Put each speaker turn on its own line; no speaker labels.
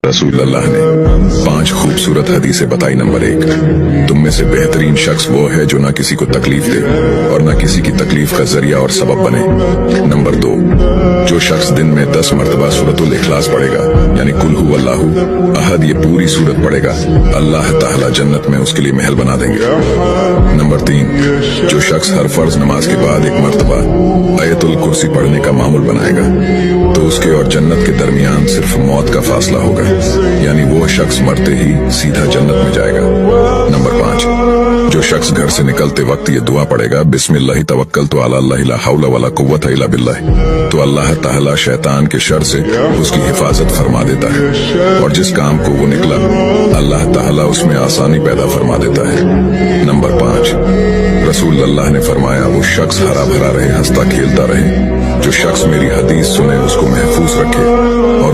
रसूल अल्लाह ने 5 खूबसूरत हदीसें बताई। नंबर 1, तुम में से बेहतरीन शख्स वो है जो ना किसी को तकलीफ दे और ना किसी की तकलीफ का जरिया और सबब बने। नंबर 2, जो शख्स दिन में 10 मरतबा सूरतुल इखलास पढ़ेगा, यानी कुल हु अल्लाहु अहद, ये पूरी सूरत पढ़ेगा, अल्लाह ताला जन्नत में उसके लिए महल बना देंगे। नंबर 3, जो शख्स हर फर्ज नमाज के बाद 1 मरतबा आयतुल कुर्सी पढ़ने का मामूल बनाएगा, तो उसके और जन्नत के दरमियान सिर्फ मौत का फासला होगा, यानी वो शख्स मरते ही सीधा जन्नत में जाएगा। नंबर 5, जो शख्स घर से निकलते वक्त ये दुआ पढ़ेगा, बिस्मिल्लाहि तवक्कलतु अला अल्लाह ला हौला वला कुव्वता इल्ला बिल्लाह, तो अल्लाह ताला शैतान के शर से उसकी हिफाजत फरमा देता है और जिस काम को वो निकला अल्लाह ताला उसमें आसानी पैदा फरमा देता है। नंबर 5, रसूल अल्लाह ने फरमाया, वो शख्स हरा भरा रहे, हंसता खेलता रहे, जो शख्स मेरी हदीस सुने उसको महफूज रखे और